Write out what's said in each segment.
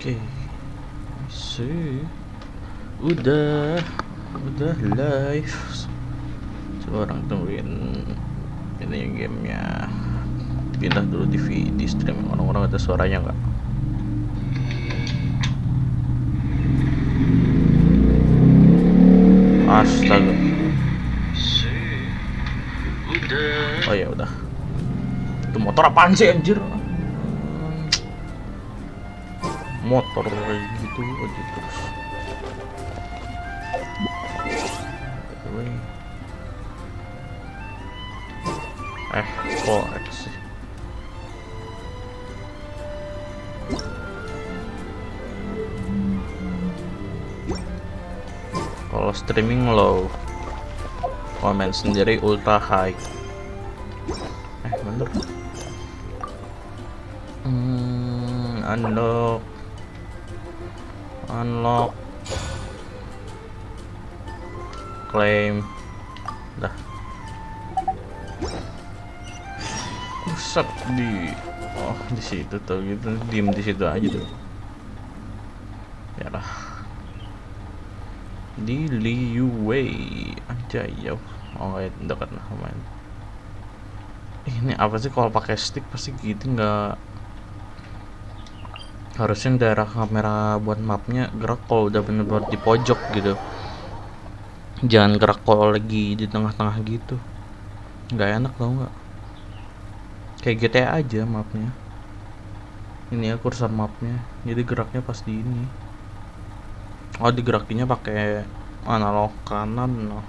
Oke, sih, udah live. Coba orang tungguin ini gamenya. Pindah dulu di streaming, orang-orang ada suaranya nggak? Astaga. Oh ya udah. Itu motor apaan sih anjir? Motor gitu aja terus. Kok sih? Kalau streaming low, komen sendiri ultra high. Bener. Unlock claim dah. Set di situ tuh gitu, diem di situ aja tuh. Ya lah. Di Liuwei aja ya. Oh nggak dekat lah main. Ini apa sih kalau pakai stick pasti gitu nggak? Harusnya daerah kamera buat mapnya gerak kalau udah bener-bener di pojok gitu. Jangan gerak kalau lagi di tengah-tengah gitu. Nggak enak tau nggak? Kayak GTA aja mapnya. Ini ya kursor mapnya. Jadi geraknya pas di ini. Oh digerakinya pakai analog kanan loh.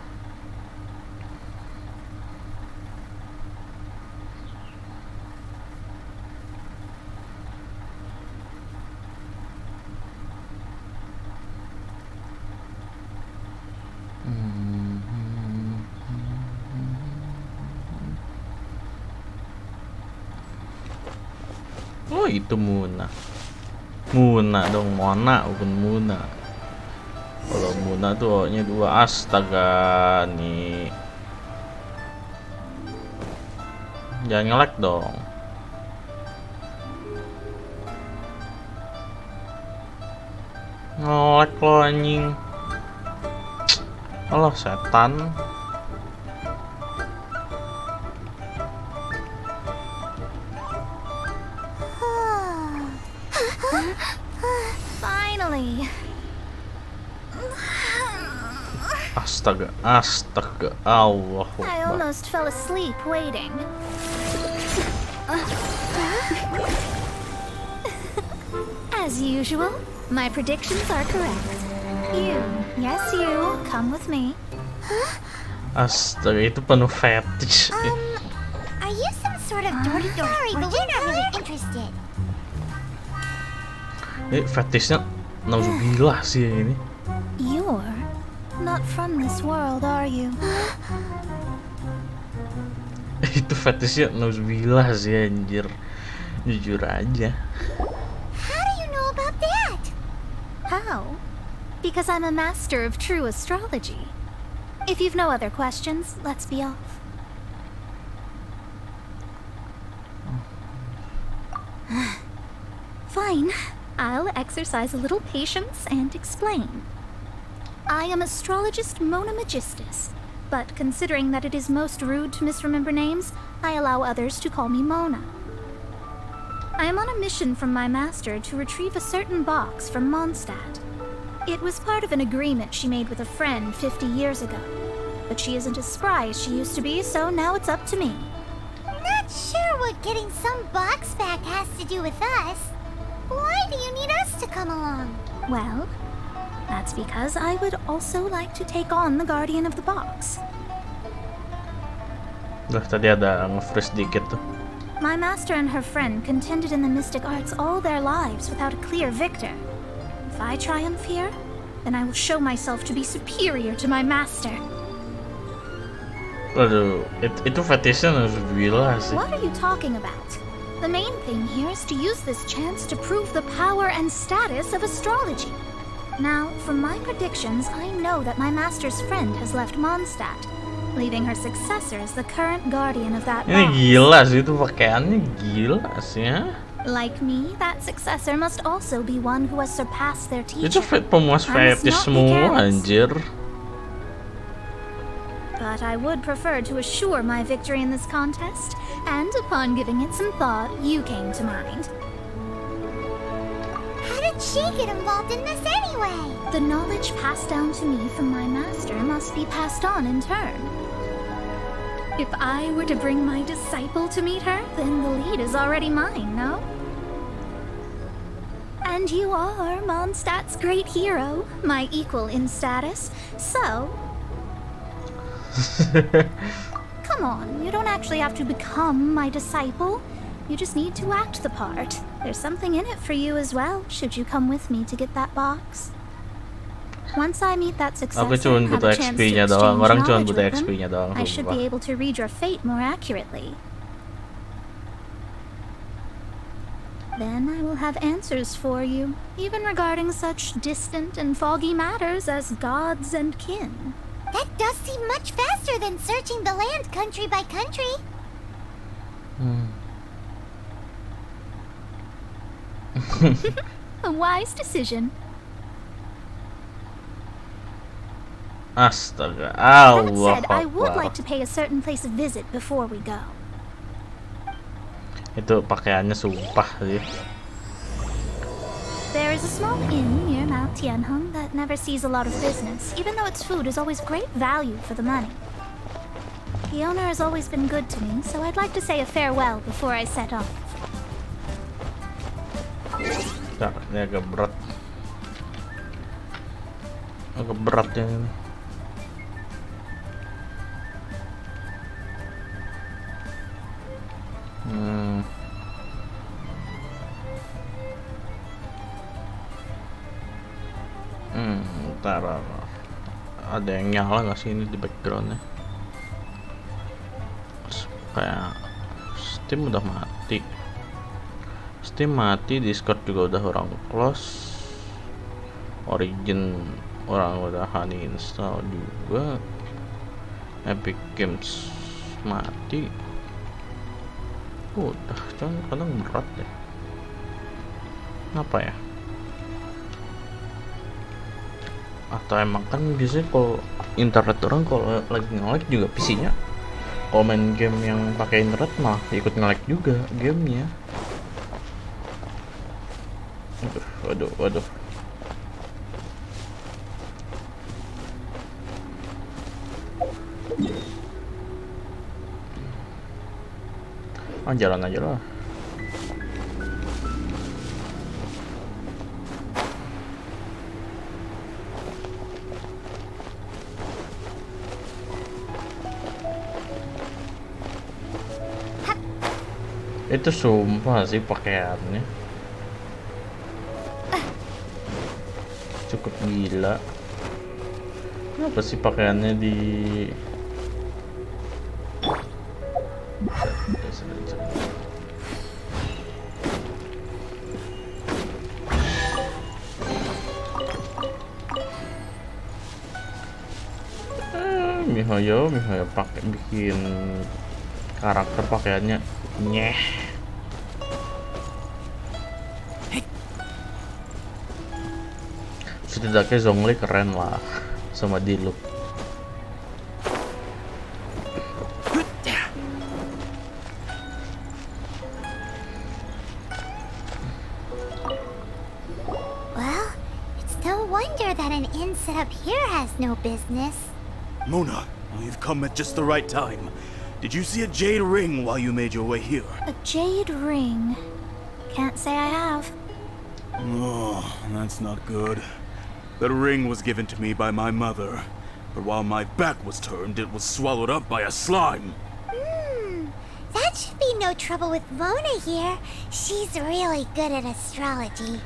Oh itu Muna dong, Mona bukan Muna. Kalau Muna tuh O-nya 2. Astaga nih. Jangan nge-lag dong. Nge-lag lo anjing. Alah setan. Finally. Astaga, Allah. I almost fell asleep waiting. As usual, my predictions are correct. Yes you, come with me. Astaga, itu penuh fetish. Are you some sort of dirty dog? Sorry, but we're not really interested. Fetishnya nauzubillah sih ini. You're not from this world, are you? Itu fetishnya nauzubillah sih anjir. Jujur aja. How do you know about that? How? Because I'm a master of true astrology. If you've no other questions, let's be off. Fine. I'll exercise a little patience and explain. I am astrologist Mona Magistus, but considering that it is most rude to misremember names, I allow others to call me Mona. I am on a mission from my master to retrieve a certain box from Mondstadt. It was part of an agreement she made with a friend 50 years ago, but she isn't as spry as she used to be, so now it's up to me. Not sure what getting some box back has to do with us. Why do you need us to come along? Well, that's because I would also like to take on the guardian of the box. Tadi ada nge-freeze dikit tuh. My master and her friend contended in the mystic arts all their lives without a clear victor. If I triumph here, then I will show myself to be superior to my master. Waduh, itu fetishnya nauzubillah sih. What are you talking about? The main thing here is to use this chance to prove the power and status of astrology. Now, from my predictions, I know that my master's friend has left Mondstadt, leaving her successor as the current guardian of that Ini box. gila sih, itu pakaiannya gila sih ya. Like me, that successor must also be one who has surpassed their Itu teacher. pemuas I must fetish not be semua careless. anjir. But I would prefer to assure my victory in this contest, and upon giving it some thought, you came to mind. How did she get involved in this anyway? The knowledge passed down to me from my master must be passed on in turn. If I were to bring my disciple to meet her, then the lead is already mine, no? And you are Mondstadt's great hero, my equal in status, so... Come on, you don't actually have to become my disciple. You just need to act the part. There's something in it for you as well, should you come with me to get that box. Once I meet that successor Aku cuma and have butuh a chance to XP-nya exchange doang. Orang cuma knowledge butuh with them, XP-nya doang. I should Sumpah. be able to read your fate more accurately. Then I will have answers for you, even regarding such distant and foggy matters as gods and kin. That does seem much faster than searching the land country by country. A wise decision. Astaga, That Allah said, I would Akbar. like to pay a certain place a visit before we go. Itu pakaiannya sumpah sih. There is a small inn near Mount Tianheng that never sees a lot of business, even though its food is always great value for the money. The owner has always been good to me, so I'd like to say a farewell before I set off. Bentar, ini agak berat. Agak berat ya ini. Bentar, ada yang nyala nggak sih ini di backgroundnya? Kayak Steam udah mati. Steam mati, Discord juga udah orang close, Origin orang udah uninstall juga, Epic Games mati. Udah, cuman kadang berat deh. Apa ya? Atau emang kan biasanya kalau internet orang kalau lagi nge-lag juga PC-nya, kalau main game yang pakai internet mah ikut nge-lag juga gamenya. Waduh. Jalan aja lah. Itu sumpah sih pakaiannya cukup gila. Kenapa sih pakaiannya di Mihoyo pakai bikin karakter pakaiannya nyeh. Setidaknya Zhongli keren lah sama Diluc. Well, it's no wonder that an inn set up here has no business. Mona, you've come at just the right time. Did you see a jade ring while you made your way here? A jade ring? Can't say I have. Oh, that's not good. That ring was given to me by my mother, but while my back was turned, it was swallowed up by a slime. That should be no trouble with Mona here. She's really good at astrology.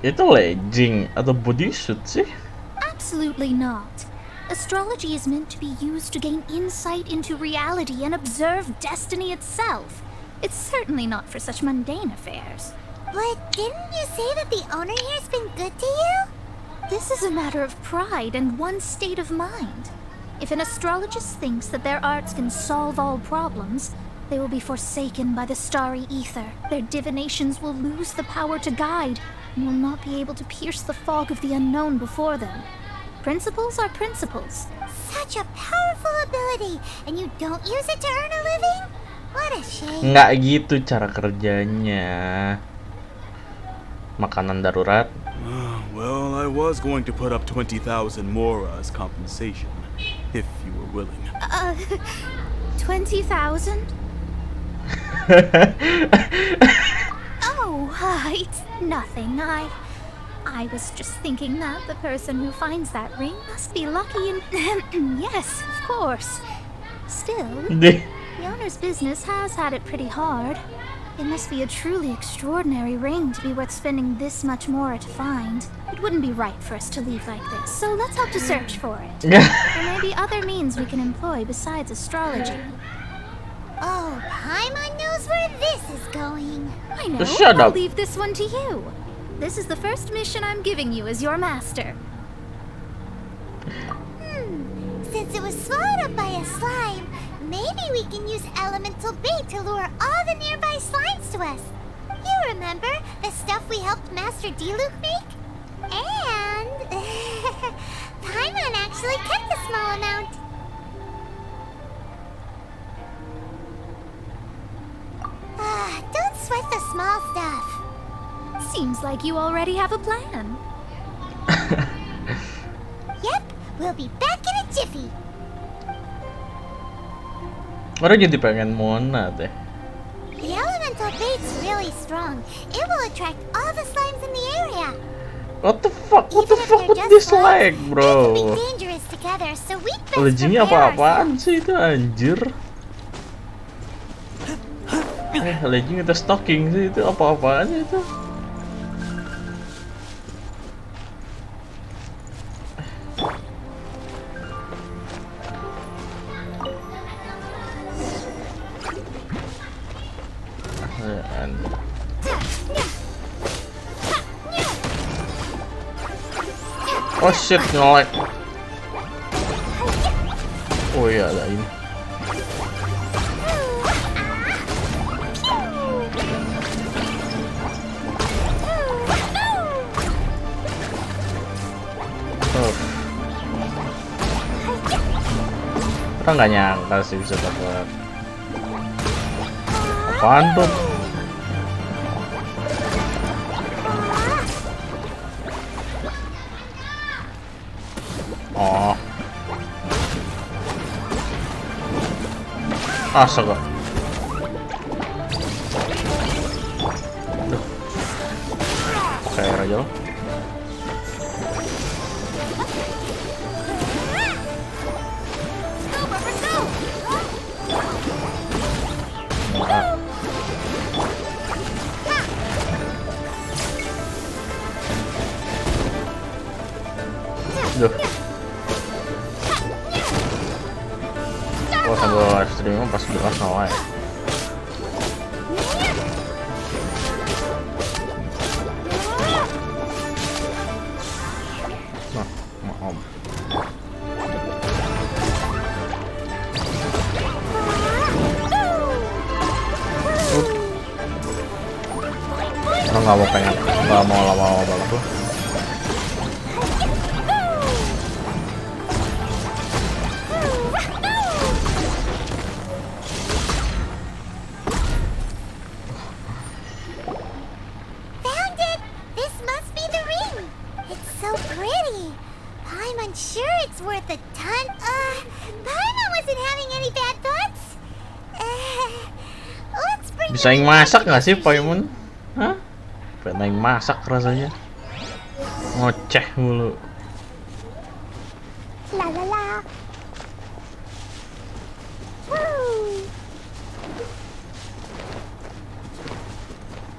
Itu legging atau bodysuit sih? Absolutely not. Astrology is meant to be used to gain insight into reality and observe destiny itself. It's certainly not for such mundane affairs. But didn't you say that the owner here's been good to you? This is a matter of pride and one's state of mind. If an astrologist thinks that their arts can solve all problems, They will be forsaken by the starry ether. Their divinations will lose the power to guide, and will not be able to pierce the fog of the unknown before them. Principles are principles. Such a powerful ability, and you don't use it to earn a living? What a shame. Nggak gitu cara kerjanya. Makanan darurat. Well, I was going to put up 20,000 more as compensation, if you were willing. 20,000? Oh, it's nothing. I was just thinking that the person who finds that ring must be lucky and... Yes, of course. Still, the owner's business has had it pretty hard. It must be a truly extraordinary ring to be worth spending this much more to find. It wouldn't be right for us to leave like this, so let's help to search for it. There may be other means we can employ besides astrology. Oh, Paimon knows where this is going. I know. Shut I'll up. leave this one to you. This is the first mission I'm giving you as your master. Since it was swallowed up by a slime, maybe we can use elemental bait to lure all the nearby slimes to us. You remember the stuff we helped Master Diluc make? And Paimon actually kept a small amount. Don't sweat the small stuff. Seems like you already have a plan. Yep, we'll be back in a jiffy. Orang jadi pengen Mona deh. The elemental bait's really strong. It will attract all the slimes in the area. What the fuck? What the Even if fuck they're with just this slugs, lag, they can bro? be dangerous together, so we'd best Legendnya prepare apa-apaan ourselves. sih itu anjir? Legend itu stalking sih itu apa-apaan itu? Oh shit, nge-lag. Oh iya, ada ini. Oh. Orang nggak nyangka sih bisa dapat. Apaan tuh? Oh. Astaga. Duh. Pakai air aja loh. Nah. Duh. Oh, sambil streaming pas jelas nawa ya. Nah, maaf. Orang nggak mau pengen, nggak mau lama-lama banget tuh. Found it! This must be the ring! It's so pretty! Paimon sure it's worth a ton. Paimon wasn't having any bad thoughts? Let's bring Bisa yang masak nggak sih Paimon? Hah? Pengen yang masak rasanya. Ngoceh mulu. La la la. Woo!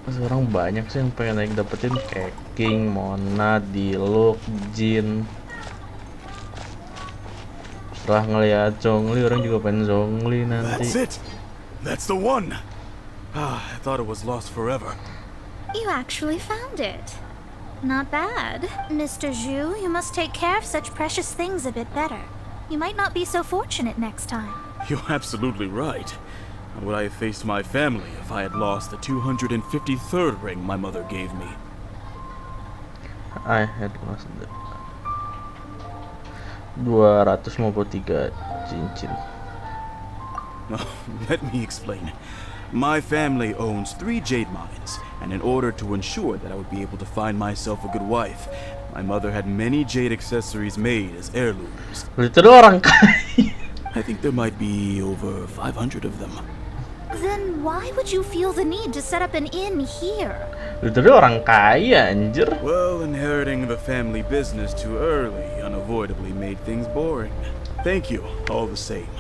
Sekarang banyak sih yang pengen naik dapetin kayak King, Mona, Diluc, Jin. Setelah ngeliat Zhongli, orang juga pengen Zhongli nanti. That's it! That's the one! I thought it was lost forever. You actually found it. Not bad. Mr. Zhu, you must take care of such precious things a bit better. You might not be so fortunate next time. You're absolutely right. Would I have faced my family if I had lost the 253rd ring my mother gave me? I had lost the 253 cincin. Let me explain. My family owns 3 jade mines, and in order to ensure that I would be able to find myself a good wife, my mother had many jade accessories made as heirlooms. Itu orang kaya. I think there might be over 500 of them. Then why would you feel the need to set up an inn here? Itu orang kaya anjir. Well, inheriting the family business too early unavoidably made things boring. Thank you, all the same.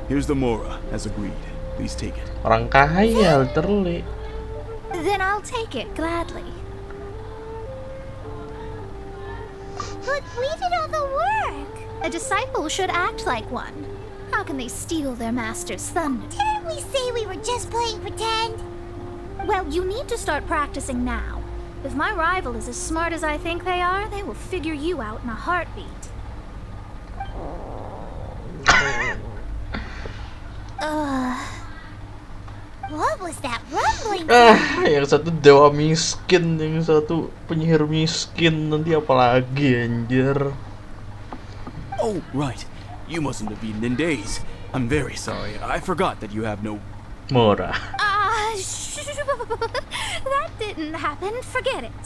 Here's the mora, as agreed. Please take it. Orang kaya literally. Then I'll take it gladly. But we did all the work. A disciple should act like one. How can they steal their master's thunder? Didn't we say we were just playing pretend? Well, you need to start practicing now. If my rival is as smart as I think they are, they will figure you out in a heartbeat. What was that rumbling? Yang satu dewa miskin, yang satu penyihir miskin, nanti apa lagi anjir. Oh, right. You mustn't have eaten in days. I'm very sorry. I forgot that you have no... Mora. That didn't happen. Forget it.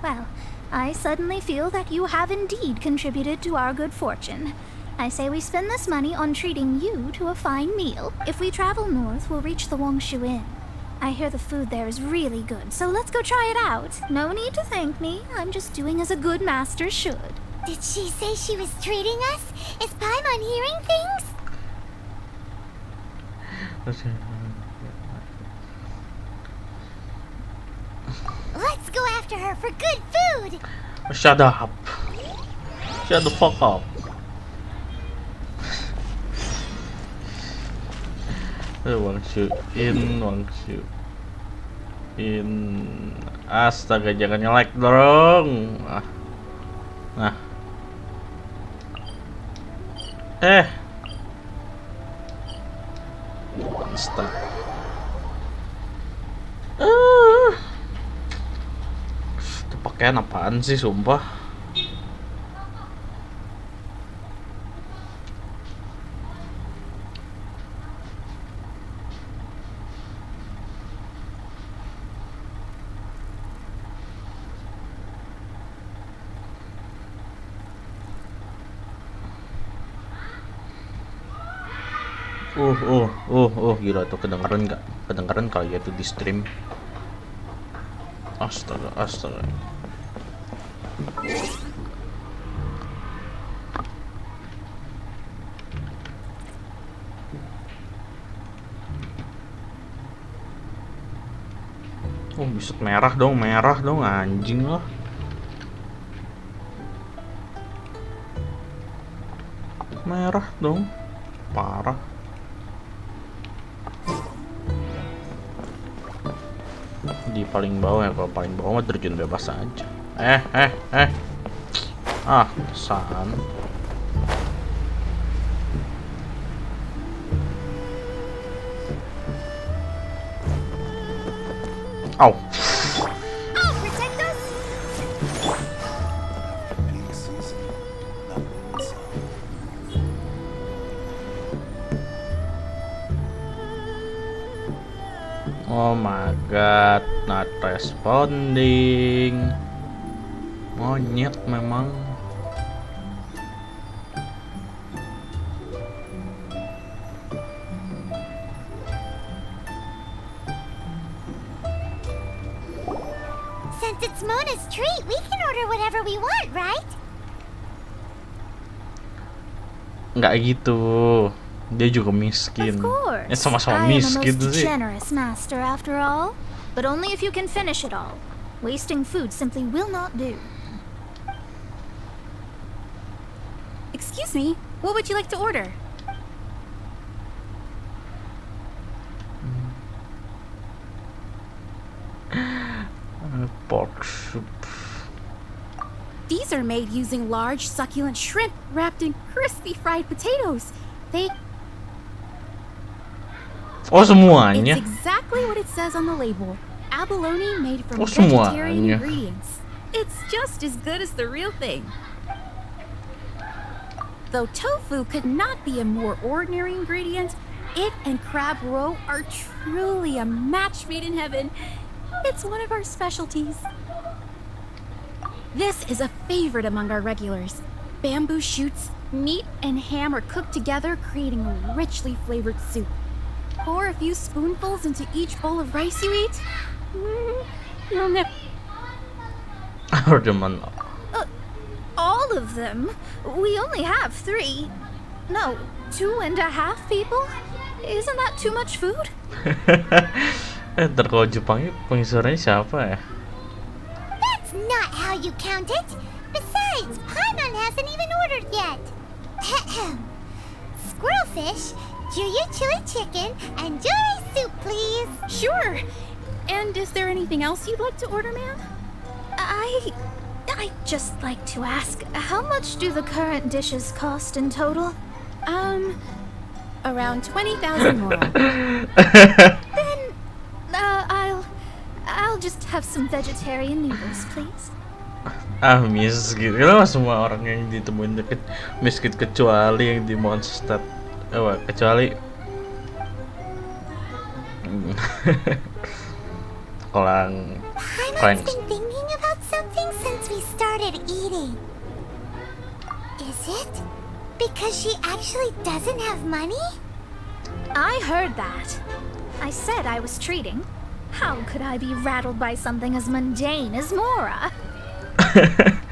Well, I suddenly feel that you have indeed contributed to our good fortune. I say we spend this money on treating you to a fine meal. If we travel north, we'll reach the Wongshu Inn. I hear the food there is really good, so let's go try it out. No need to thank me. I'm just doing as a good master should. Did she say she was treating us? Is Paimon hearing things? Let's go after her for good food! Shut up. Shut the fuck up. Wongshu In. Astaga, jangan nyelek dong. Nah. Stop. Itu pakaian apaan sih, sumpah? Gila tuh, kedengeran nggak? Kedengeran kali ya tuh di stream. Astaga. Oh, bisa merah dong anjing lah. Merah dong. Parah. Di paling bawah ya, kalau paling bawah mah terjun bebas aja. Pesan. Au. Oh my god, not responding. Monyet memang. Since it's Mona's treat, we can order whatever we want, right? Nggak gitu. Dia juga miskin. Of course. Ya sama-sama I am a miskin most sih. generous master after all, but only if you can finish it all. Wasting food simply will not do. Excuse me, what would you like to order? Pork soup. These are made using large, succulent shrimp wrapped in crispy fried potatoes. Oh It's semuanya. exactly what it says on the label. Abalone made from Oh, vegetarian semuanya. ingredients. It's just as good as the real thing. Though tofu could not be a more ordinary ingredient, it and crab roe are truly a match made in heaven. It's one of our specialties. This is a favorite among our regulars. Bamboo shoots, meat, and ham are cooked together, creating a richly flavored soup. Pour a few spoonfuls into each bowl of rice you eat. You'll never. Udah man. All of them? We only have 3. No, 2.5 people? Isn't that too much food? Ntar kalau Jepangnya pengisurannya siapa ya? That's not how you count it. Besides, Paimon hasn't even ordered yet. Squirrelfish, Juyu chili chicken, and Juri soup, please. Sure. And is there anything else you'd like to order, ma'am? I'd just like to ask, how much do the current dishes cost in total? Around 20,000 more. Then, I'll just have some vegetarian noodles, please. Miskin. Kenapa semua orang yang ditemuin deket miskin kecuali yang di Mondstadt? Kecuali Kolang. Paimon's been thinking about something since we started eating. Is it because she actually doesn't have money? I heard that. I said I was treating. How could I be rattled by something as mundane as Mora?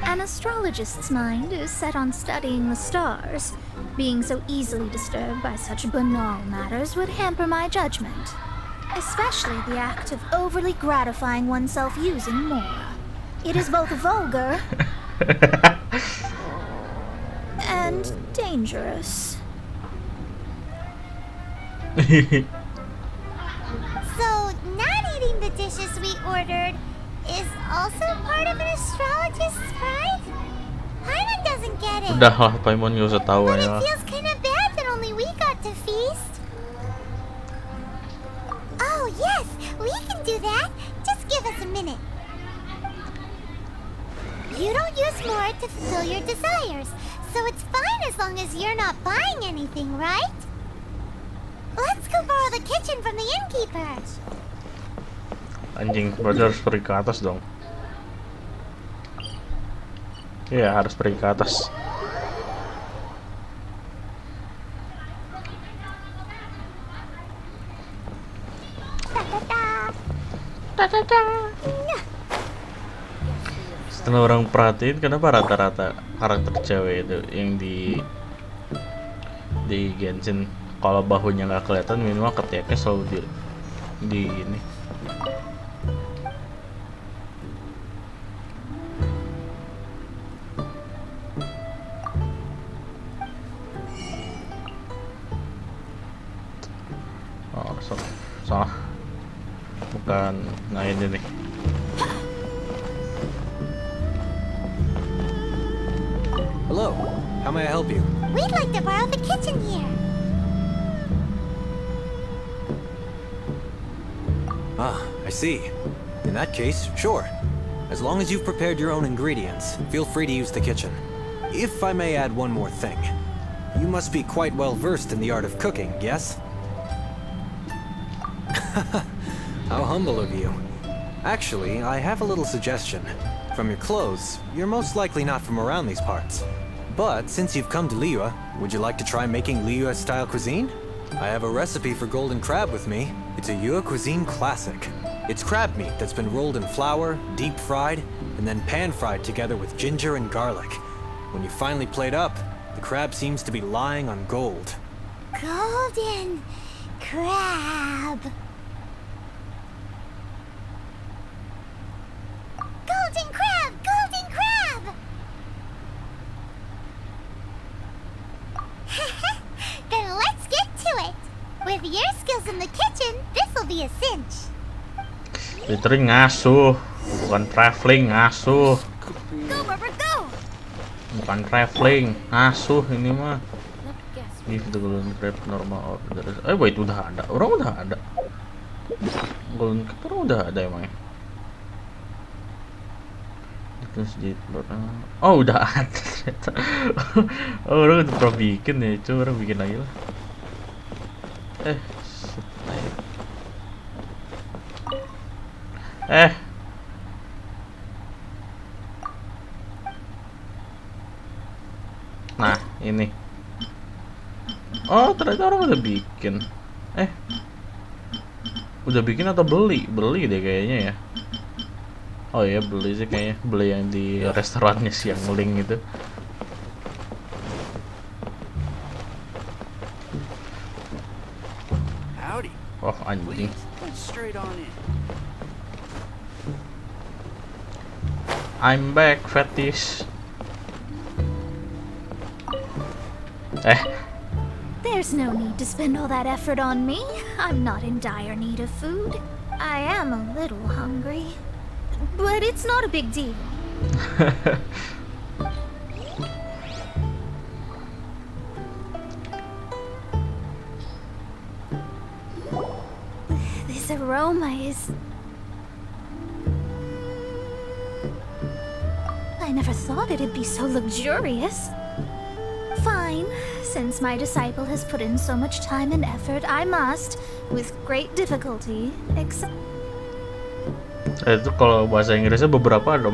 An astrologist's mind is set on studying the stars. Being so easily disturbed by such banal matters would hamper my judgment. Especially the act of overly gratifying oneself using Mora. It is both vulgar and dangerous. So, not eating the dishes we ordered is also part of an astrologist's pride? Paimon doesn't get it. Udah lah, Paimon gak usah tahu But ya. it feels kind of bad that only we got to feast. Oh, yes, we can do that. Just give us a minute. You don't use more to fulfill your desires, so it's fine as long as you're not buying anything, right? Let's go borrow the kitchen from the innkeeper. Anjing, berarti harus pergi ke atas dong. Iya, harus pergi ke atas. Setelah orang perhatiin, kenapa rata-rata karakter cewek itu yang di Genshin kalau bahunya nggak kelihatan minimal ketiaknya selalu di ini. Oh, salah. Bukan, nah ini nih. Hello, how may I help you? We'd like to borrow the kitchen here. Ah, I see. In that case, sure. As long as you've prepared your own ingredients, feel free to use the kitchen. If I may add one more thing. You must be quite well versed in the art of cooking, yes? How humble of you. Actually, I have a little suggestion. From your clothes, you're most likely not from around these parts. But since you've come to Liyue, would you like to try making Liyue-style cuisine? I have a recipe for golden crab with me. It's a Liyue cuisine classic. It's crab meat that's been rolled in flour, deep fried, and then pan-fried together with ginger and garlic. When you finally plate up, the crab seems to be lying on gold. Golden crab. Golden crab! Golden crab! Then let's get to it. With your skills in the kitchen, this'll be a cinch. Literally ngasuh, bukan traveling, ngasuh. Go, Barbara, go! Bukan traveling, ngasuh ini mah. Let me guess. If the golden crab normal order. Wait, udah ada. Orang udah ada. Golden crab orang udah ada emangnya. Oh, udah ada ternyata. Oh, orang udah pernah bikin ya. Coba orang bikin lagi lah. Nah, ini. Oh, ternyata orang udah bikin. Udah bikin atau beli? Beli deh kayaknya ya. Oh iya, beli sih kayaknya. Beli yang di restorannya sih, yang link itu. Howdy. Oh, anjing. Straight on in. I'm back, fetish. There's no need to spend all that effort on me. I'm not in dire need of food. I am a little hungry. But it's not a big deal. This aroma is... I never thought it'd be so luxurious. Fine. Since my disciple has put in so much time and effort, I must, with great difficulty, accept... Itu kalau bahasa Inggrisnya beberapa ada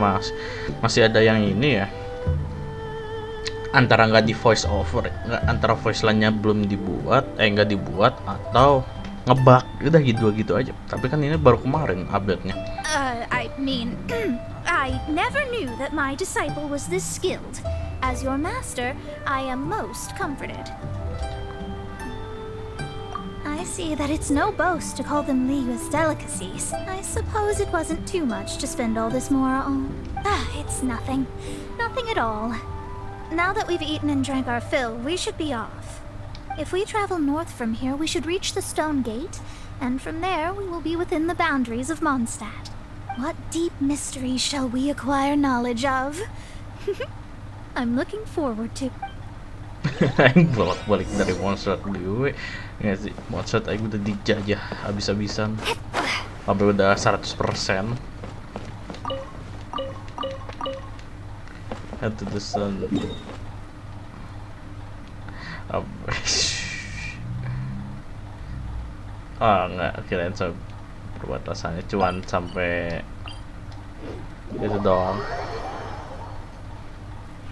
masih ada yang ini ya, antara nggak di voice over, nggak, antara voice line-nya belum dibuat, nggak dibuat, atau ngebug, udah gitu aja. Tapi kan ini baru kemarin update-nya. I mean, I never knew that my disciple was this skilled. As your master, I am most comforted. I see that it's no boast to call them Liyue's delicacies. I suppose it wasn't too much to spend all this mora on. It's nothing. Nothing at all. Now that we've eaten and drank our fill, we should be off. If we travel north from here, we should reach the stone gate, and from there we will be within the boundaries of Mondstadt. What deep mystery shall we acquire knowledge of? I'm looking forward to... Aing bolak-balik dari Mondstadt gue. Nggak sih, Mondstadt Aing udah dijajah habis-habisan. Sampai udah 100%. Head to the sun. Enggak, kirain perbatasannya cuman sampai itu doang.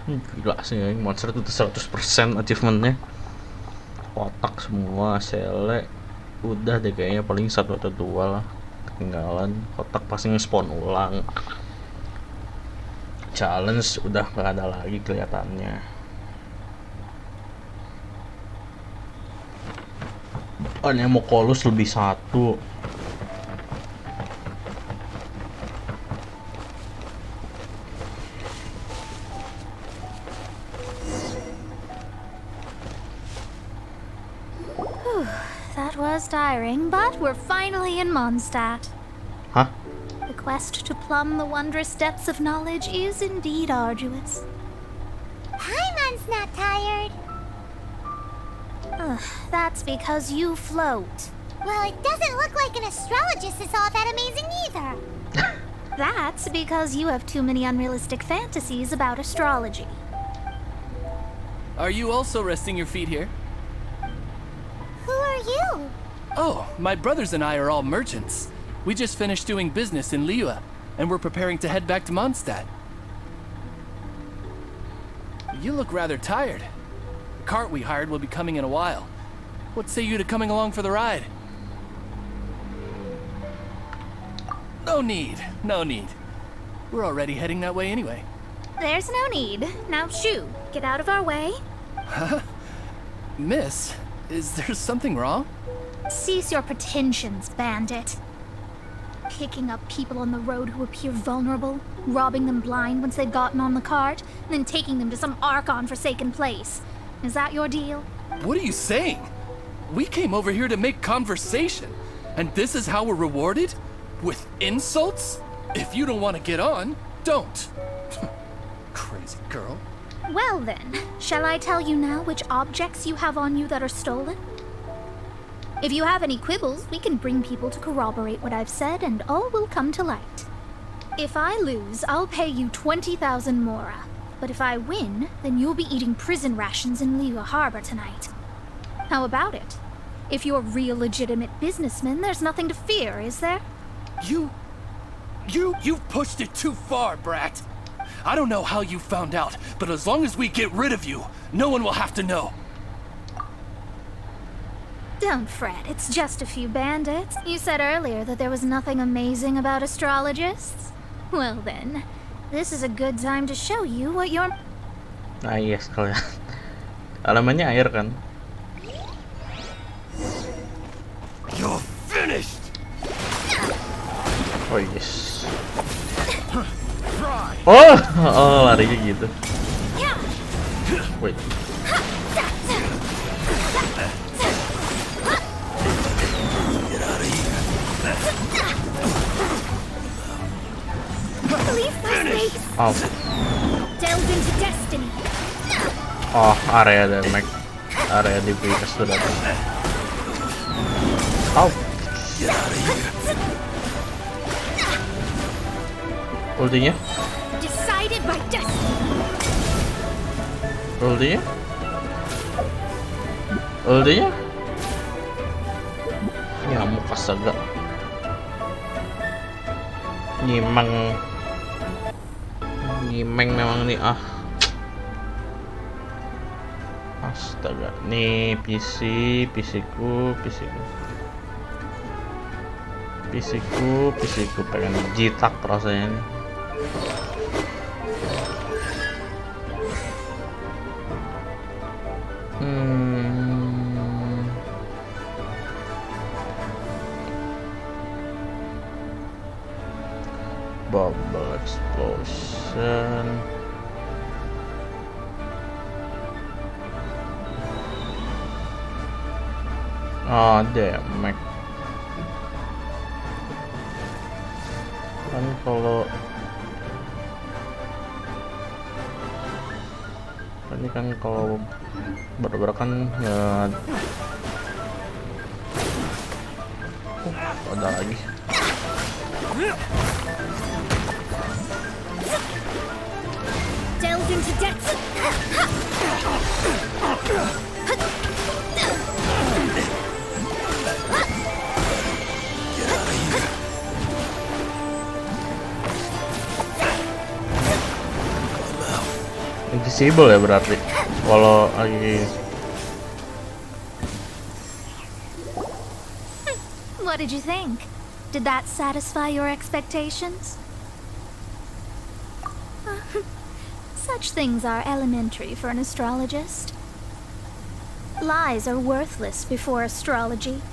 Gila sih, monster itu 100% achievementnya. Kotak semua, sele udah deh kayaknya, paling 1 atau 2 lah ketinggalan. Kotak pasti nge-spawn ulang. Challenge udah gak ada lagi kelihatannya. Nemokolus lebih 1. That was tiring, but we're finally in Mondstadt. Hah? The quest to plumb the wondrous depths of knowledge is indeed arduous. Paimon's not tired. That's because you float. Well, it doesn't look like an astrologist is all that amazing either. That's because you have too many unrealistic fantasies about astrology. Are you also resting your feet here? Who are you? Oh, my brothers and I are all merchants. We just finished doing business in Liyue, and we're preparing to head back to Mondstadt. You look rather tired. The cart we hired will be coming in a while. What say you to coming along for the ride? No need, no need. We're already heading that way anyway. There's no need. Now shoo, get out of our way. Huh? Miss, is there something wrong? Cease your pretensions, bandit. Picking up people on the road who appear vulnerable, robbing them blind once they've gotten on the cart, and then taking them to some Archon-forsaken place. Is that your deal? What are you saying? We came over here to make conversation, and this is how we're rewarded? With insults? If you don't want to get on, don't. Crazy girl. Well then, shall I tell you now which objects you have on you that are stolen? If you have any quibbles, we can bring people to corroborate what I've said and all will come to light. If I lose, I'll pay you 20,000 mora. But if I win, then you'll be eating prison rations in Liyue Harbor tonight. How about it? If you're real legitimate businessmen, there's nothing to fear, is there? You've pushed it too far, Brat. I don't know how you found out, but as long as we get rid of you, no one will have to know. Don't fret, it's just a few bandits. You said earlier that there was nothing amazing about astrologists. Well then, this is a good time to show you what you're... Ah yes, kalian. Alamannya air kan? You're finished! Oh yes. Oh, larinya gitu. Wait. Leave my space! Oh. Delve into destiny! Oh, area damage. Area DPS sudah datang. Oh. Ultinya? Decided by destiny! Ultinya? Ultinya? Nyamuk astaga. Nyimeng memang nih ah. Astaga, nih PC-ku pengen jitak rasanya nih. Bubble explosion. Oh, damn. Kan kalau ini kan kalau bener-bener kan ya ada lagi. Delve into depths. Invisible ya berarti kalau lagi. What did you think? Did that satisfy your expectations? Such things are elementary for an astrologist. Lies are worthless before astrology.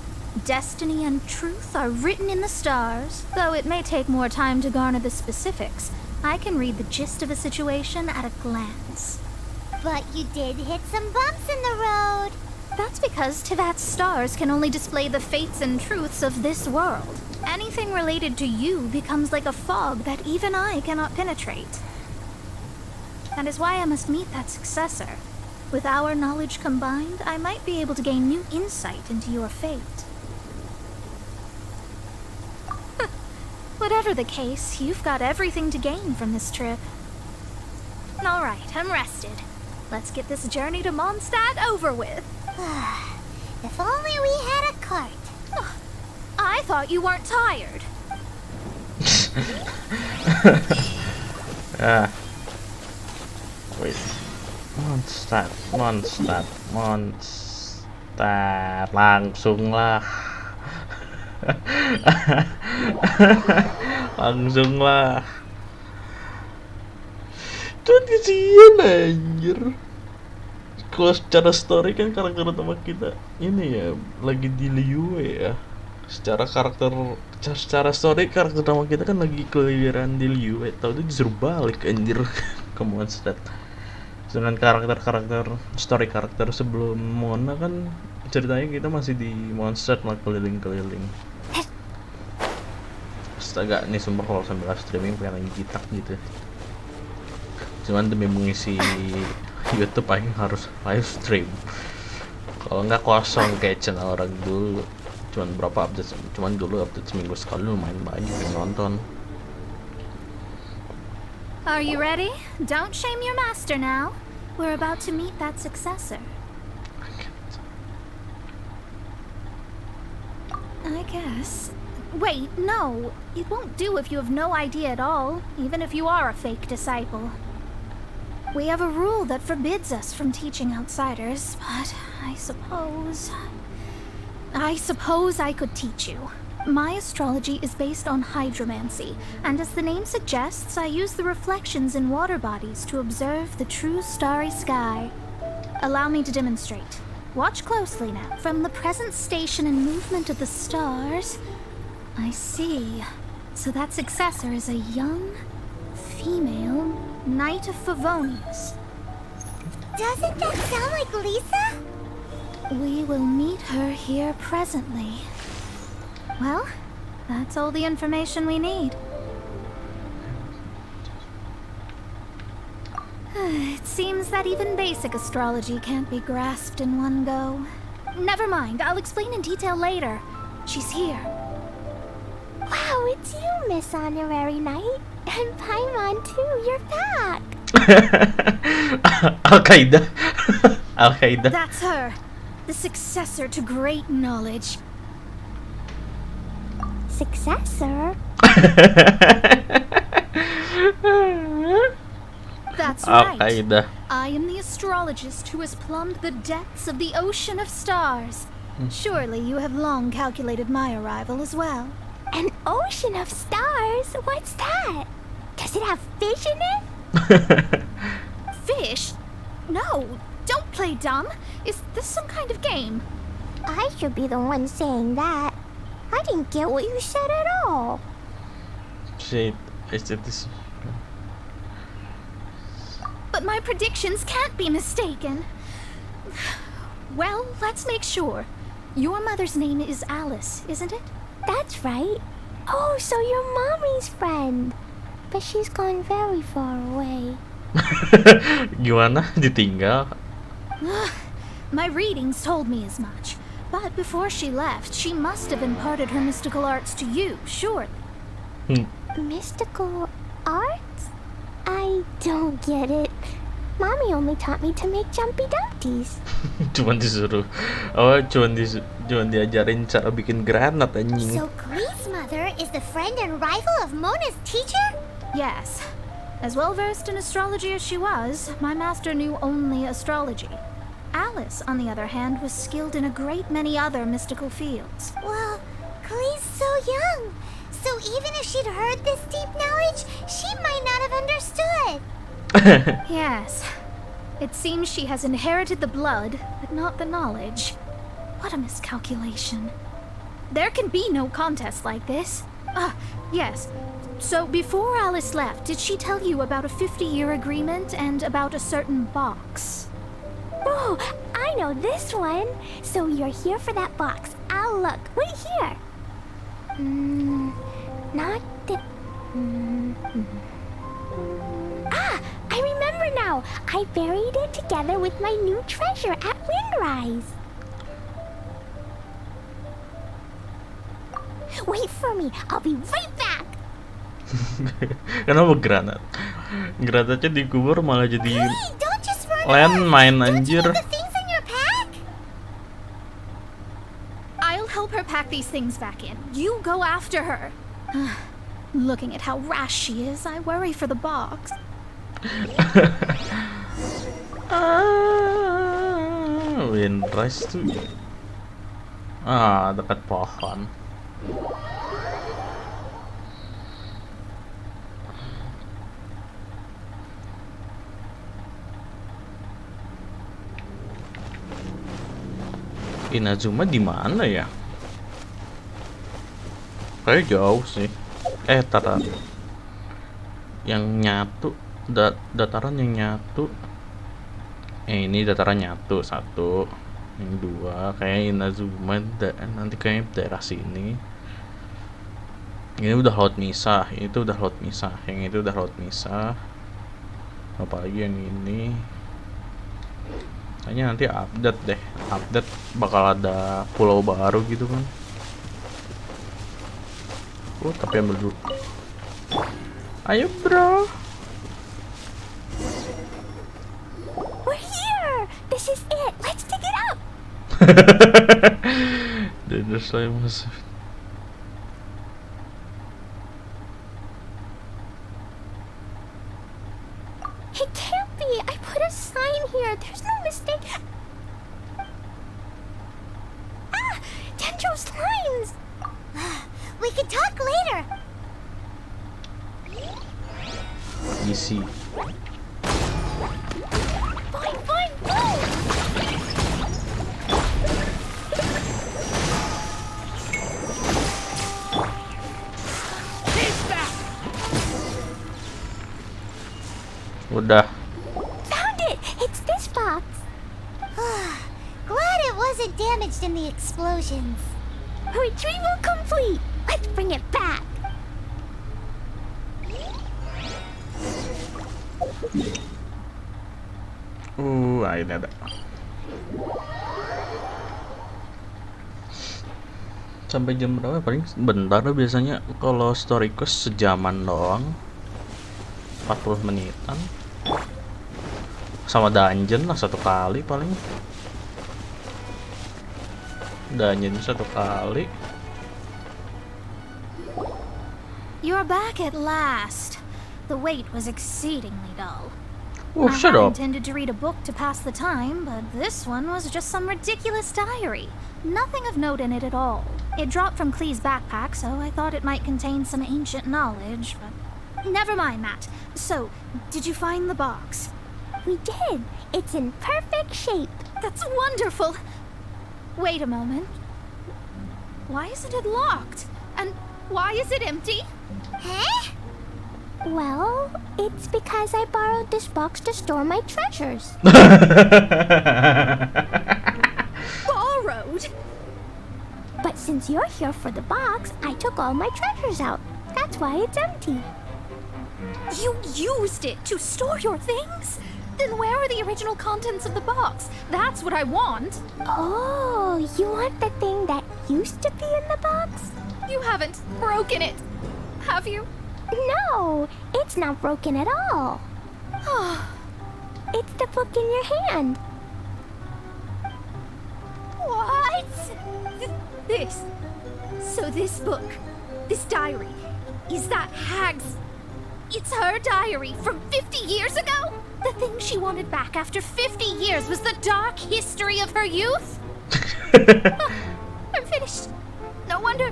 Destiny and truth are written in the stars. Though it may take more time to garner the specifics, I can read the gist of a situation at a glance. But you did hit some bumps in the road. That's because Tivat's stars can only display the fates and truths of this world. Anything related to you becomes like a fog that even I cannot penetrate. That is why I must meet that successor. With our knowledge combined, I might be able to gain new insight into your fate. Whatever the case, you've got everything to gain from this trip. Alright, I'm rested. Let's get this journey to Mondstadt over with. If only we had a cart. I thought you weren't tired. Wait. Mondstadt. Langsung lah. Langsung lah. Cuman kesian anjir. Kalau secara story kan karakter utama kita ini ya lagi di Liyue ya. Secara story karakter utama kita kan lagi keliaran di Liyue. Tahu itu disuruh balik anjir ke Mondstadt. Dengan karakter story karakter sebelum Mona kan ceritanya kita masih di Mondstadt lah keliling-keliling. Astaga, nih sumpah kalau sambil live streaming pengen lagi gitak gitu. Cuman demi mengisi YouTube paling harus live stream. Kalau nggak kosong kayak channel orang dulu. Cuman dulu update seminggu sekali lumayan banyak yang nonton. Are you ready? Don't shame your master now. We're about to meet that successor. I guess. Wait, no. It won't do if you have no idea at all, even if you are a fake disciple. We have a rule that forbids us from teaching outsiders, but I suppose I could teach you. My astrology is based on hydromancy, and as the name suggests, I use the reflections in water bodies to observe the true starry sky. Allow me to demonstrate. Watch closely now. From the present station and movement of the stars, I see. So that successor is a young, female Knight of Favonius. Doesn't that sound like Lisa? We will meet her here presently. Well, that's all the information we need. It seems that even basic astrology can't be grasped in one go. Never mind, I'll explain in detail later. She's here. Wow, it's you, Miss Honorary Knight. And Paimon too, you're back. Al-Qaeda. Al-Qaeda. That's her, the successor to great knowledge. Successor? That's right. Al-Qaeda. I am the astrologist who has plumbed the depths of the ocean of stars. Surely you have long calculated my arrival as well. An ocean of stars? What's that? Does it have fish in it? Fish? No, don't play dumb. Is this some kind of game? I should be the one saying that. I didn't get what you said at all. Shit, I said this. But my predictions can't be mistaken. Well, let's make sure. Your mother's name is Alice, isn't it? That's right. Oh, so you're Mommy's friend. But she's gone very far away. Gimana? Ditinggal? My readings told me as much. But before she left, she must have imparted her mystical arts to you, surely. Mystical arts? I don't get it. Mommy only taught me to make jumpy dumpties. Cuman disuruh. Cuman diajarin cara bikin granat anjing. So Glee's mother is the friend and rival of Mona's teacher? Yes. As well versed in astrology as she was, my master knew only astrology. Alice, on the other hand, was skilled in a great many other mystical fields. Well, Glee's so young. So even if she'd heard this deep knowledge, she might not have understood. Yes. It seems she has inherited the blood, but not the knowledge. What a miscalculation. There can be no contest like this. Yes. So before Alice left, did she tell you about a 50-year agreement and about a certain box? Oh, I know this one. So you're here for that box. I'll look. Wait here. Not the... I remember now. I buried it together with my new treasure at Windrise. Wait for me. I'll be right back. Kenapa granat? Granatnya dikubur malah jadi Hey, don't just run landmine off. Don't you anjir. know the things in your pack? I'll help her pack these things back in. You go after her. Looking at how rash she is, I worry for the box. Windrise tuh. Dekat pohon. Inazuma di mana ya? Kayak jauh sih. Taran. Yang nyatu, dataran yang nyatu. Ini dataran nyatu satu. Yang dua kayak Inazuma nanti kayaknya daerah sini. Ini udah laut misah, itu udah laut misah, yang itu udah laut misah. Apalagi yang ini. Kayaknya nanti update deh. Update bakal ada pulau baru gitu kan. Tapi ambil dulu. Ayo bro. We're here! This is it! Let's dig it up! There's like It can't be! I put a sign here! There's no mistake! Ah! Dendro's lines! We can talk later! easy. Fine, fine, go! Udah. Found it! It's this box! Glad it wasn't damaged in the explosions. Retrieval complete! Let's bring it back! Akhirnya ada. Sampai jam berapa? Paling bentar biasanya kalau story quest sejaman doang. 40 menitan. Sama dungeon lah 1 kali paling. Dungeon 1 kali. You're back at last. The wait was exceedingly dull. Oh, I shut had up. intended to read a book to pass the time, but this one was just some ridiculous diary. Nothing of note in it at all. It dropped from Klee's backpack, so I thought it might contain some ancient knowledge, but never mind that. So, did you find the box? We did! It's in perfect shape! That's wonderful! Wait a moment. Why isn't it locked? And why is it empty? Huh? Well, it's because I borrowed this box to store my treasures. Borrowed? But since you're here for the box, I took all my treasures out. That's why it's empty. You used it to store your things? Then where are the original contents of the box? That's what I want. Oh, you want the thing that used to be in the box? You haven't broken it, have you? No, it's not broken at all. It's the book in your hand. What? This. So this book, this diary, is that Hag's? It's her diary from 50 years ago? The thing she wanted back after 50 years was the dark history of her youth? I'm finished. No wonder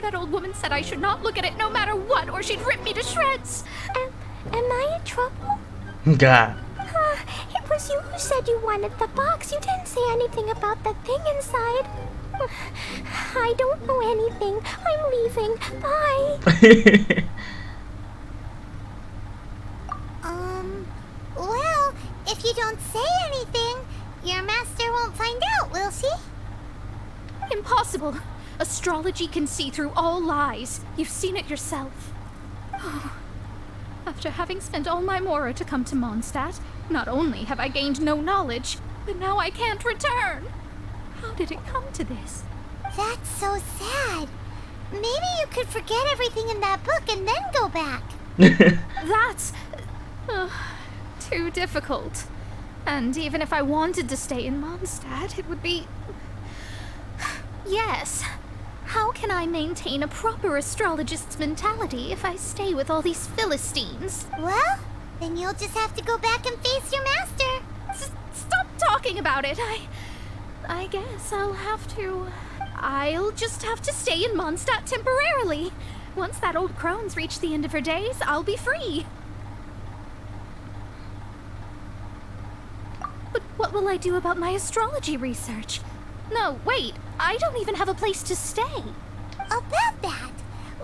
that old woman said I should not look at it no matter what, or she'd rip me to shreds. Am I in trouble? Enggak. It was you who said you wanted the box. You didn't say anything about the thing inside. I don't know anything. I'm leaving. Bye. Well, if you don't say anything, your master won't find out, will she? Impossible. Astrology can see through all lies. You've seen it yourself. After having spent all my mora to come to Mondstadt, not only have I gained no knowledge, but now I can't return. How did it come to this? That's so sad. Maybe you could forget everything in that book and then go back. That's too difficult. And even if I wanted to stay in Mondstadt, it would be... Yes. How can I maintain a proper astrologist's mentality if I stay with all these Philistines? Well, then you'll just have to go back and face your master. Stop talking about it. I guess I'll just have to stay in Mondstadt temporarily. Once that old crone's reached the end of her days, I'll be free. But what will I do about my astrology research? No, wait, I don't even have a place to stay. About that,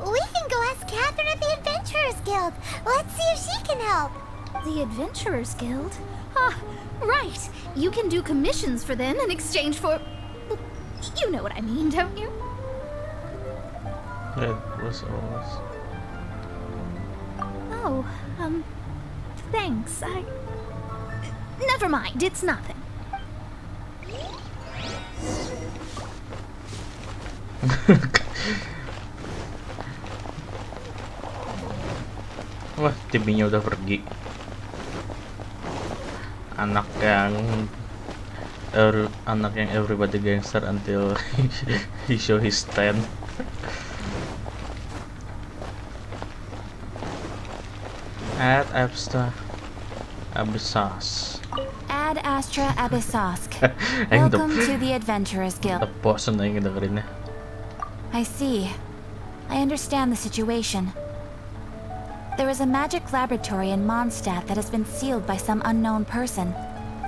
we can go ask Catherine at the Adventurers Guild. Let's see if she can help. The Adventurers Guild? Ah, right. You can do commissions for them in exchange for... You know what I mean, don't you? That was always. Oh, thanks. Never mind, it's nothing. Wah, timnya udah pergi. Anak yang everybody gangster until he show his stand. Add Abstra Abyssos. Ad Astra Abyssosk. Welcome to the Adventurers Guild. Teposan na yung dengerinnya. I see. I understand the situation. There is a magic laboratory in Mondstadt that has been sealed by some unknown person.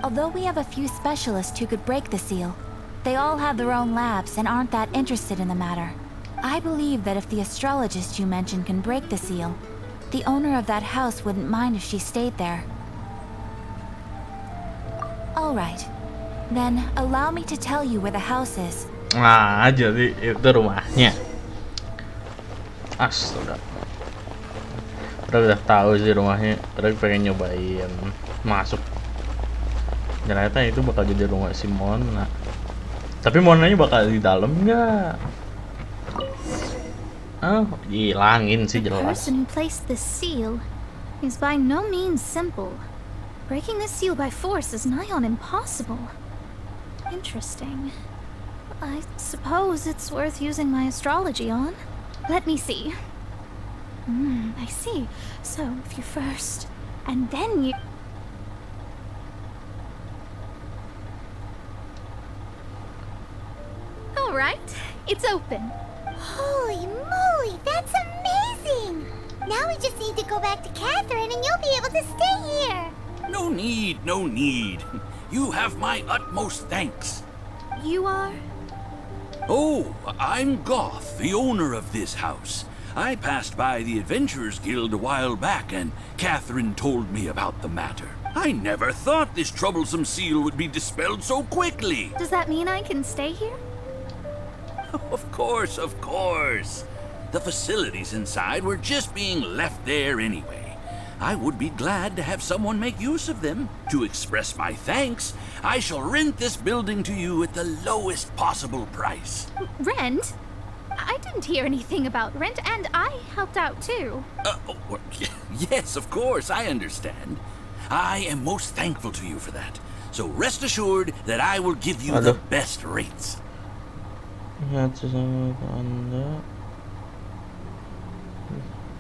Although we have a few specialists who could break the seal, they all have their own labs and aren't that interested in the matter. I believe that if the astrologist you mentioned can break the seal, the owner of that house wouldn't mind if she stayed there. Alright. Then, allow me to tell you where the house is. Nah, jadi itu rumahnya. Astaga. Udah tahu sih rumahnya, pengen nyobain masuk. Ternyata itu bakal jadi rumah si Mona. Tapi Monanya bakal di dalam nggak? Oh, hilangin sih The jelas. person who placed this seal is by no means simple. Breaking this seal by force is nigh on impossible. Interesting. I suppose it's worth using my astrology on. Let me see. I see. So, if you first, and then you... Alright, it's open. Holy moly, that's amazing! Now we just need to go back to Catherine and you'll be able to stay here. No need, no need. You have my utmost thanks. You are? Oh, I'm Goth, the owner of this house. I passed by the Adventurers Guild a while back, and Catherine told me about the matter. I never thought this troublesome seal would be dispelled so quickly. Does that mean I can stay here? Of course, of course. The facilities inside were just being left there anyway. I would be glad to have someone make use of them. To express my thanks, I shall rent this building to you at the lowest possible price. Rent? I didn't hear anything about rent, and I helped out too. Yes, of course, I understand. I am most thankful to you for that. So rest assured that I will give you the best rates. Lihat sesama Anda.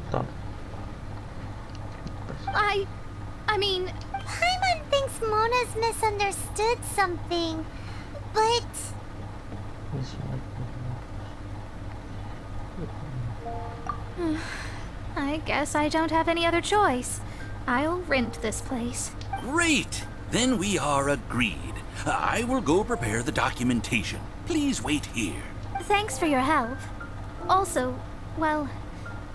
Stop. I mean, Paimon thinks Mona's misunderstood something, but... I guess I don't have any other choice. I'll rent this place. Great! Then we are agreed. I will go prepare the documentation. Please wait here. Thanks for your help. Also, well,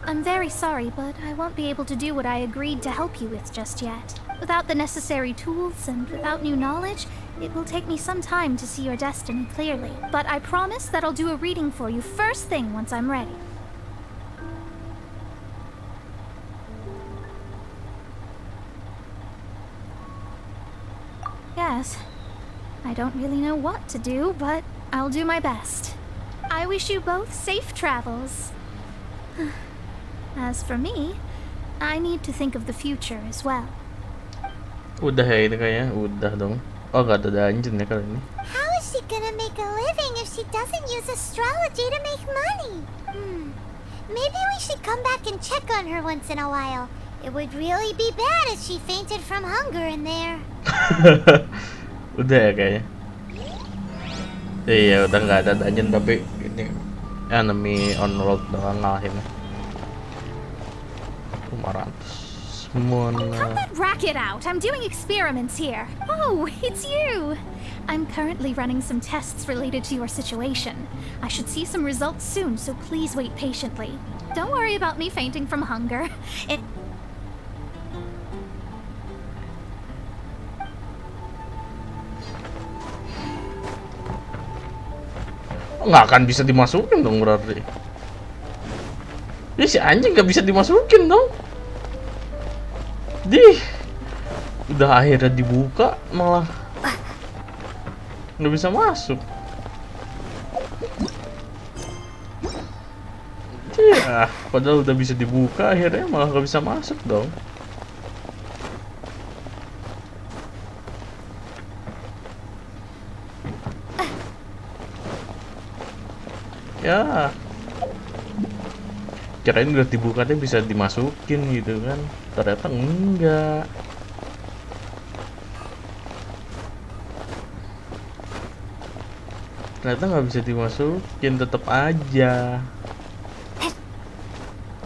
I'm very sorry, but I won't be able to do what I agreed to help you with just yet. Without the necessary tools and without new knowledge, it will take me some time to see your destiny clearly. But I promise that I'll do a reading for you first thing once I'm ready. Yes, I don't really know what to do, but I'll do my best. I wish you both safe travels. As for me, I need to think of the future as well. Udah ya ini kayaknya, udah dong. Oh, gak ada dungeon ya kali ini. How is she gonna make a living if she doesn't use astrology to make money? Maybe we should come back and check on her once in a while. It would really be bad if she fainted from hunger in there. Udah ya kayaknya. Iya, udah nggak ada dungeon tapi ini enemy on road doang ngalahin. 500. Cut that racket out! I'm doing experiments here. Oh, it's you! I'm currently running some tests related to your situation. I should see some results soon, so please wait patiently. Don't worry about me fainting from hunger. Nggak akan bisa dimasukin dong berarti. Ya si anjing nggak bisa dimasukin dong. Dih. Udah akhirnya dibuka malah nggak bisa masuk. Iya, padahal udah bisa dibuka akhirnya malah nggak bisa masuk dong. Ya, kirain udah dibuka deh bisa dimasukin gitu kan, ternyata enggak. Ternyata nggak bisa dimasukin, tetap aja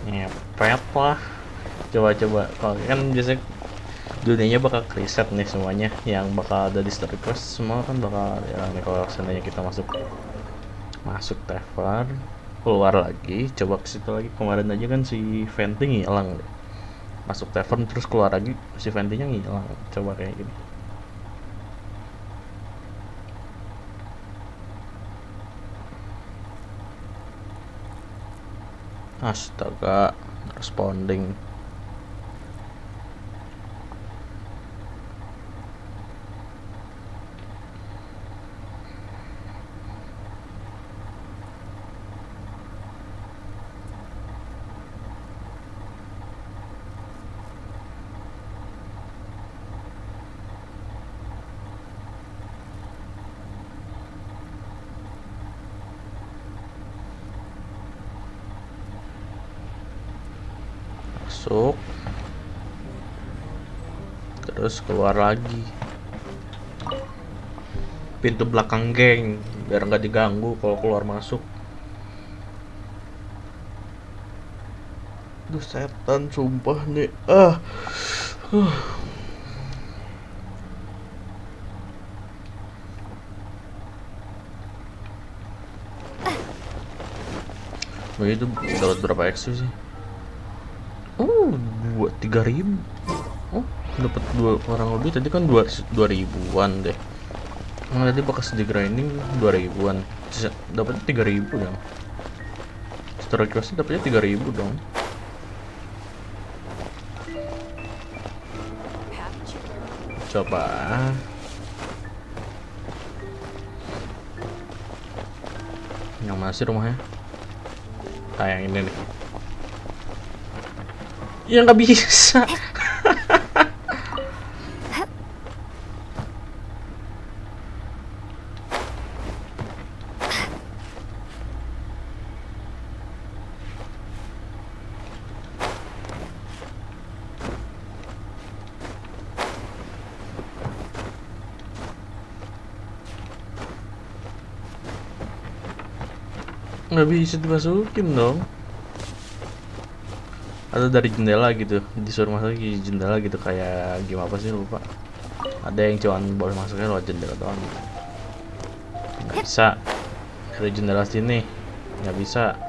ngepet lah. Coba kalau kan biasanya dunianya bakal reset nih semuanya, yang bakal ada di story quest semua kan bakal ya nih. Kalau seandainya kita masuk tavern, keluar lagi, coba ke situ lagi. Kemarin aja kan si venting hilang deh, masuk tavern terus keluar lagi si ventingnya hilang. Coba kayak gini. Astaga, responding. Masuk, terus keluar lagi pintu belakang geng biar nggak diganggu kalau keluar masuk. Duh, setan sumpah nih. Begitu dapat berapa XP sih? Oh, 3.000. Oh, dapat 2 orang lebih. Tadi kan 2.000-an deh. Nah, tadi bekas di grinding 2.000-an. Dapatnya 3.000 dong. Story quest dapatnya 3.000 dong. Coba. Yang mana sih rumahnya? Yang ini nih. Ya nggak bisa. Nggak bisa dimasukin dong. Atau dari jendela gitu, disuruh masuk ke jendela gitu, kayak game apa sih lupa. Ada yang cuman boleh masuknya lewat jendela doang gitu. Nggak bisa dari jendela sini, nggak bisa.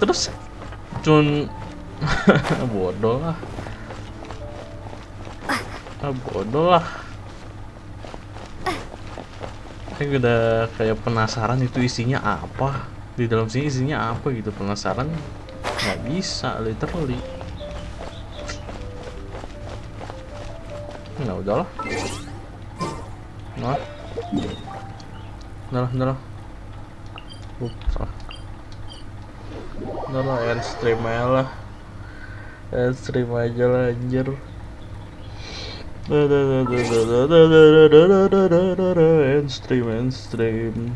Terus cuman bodoh lah. Bodoh lah. Kayak udah kayak penasaran itu isinya apa, di dalam sini isinya apa gitu, penasaran nggak bisa, literally. Nah udahlah, udahlah. Salah. Udahlah, end stream aja lah, anjir. End stream.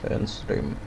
End stream.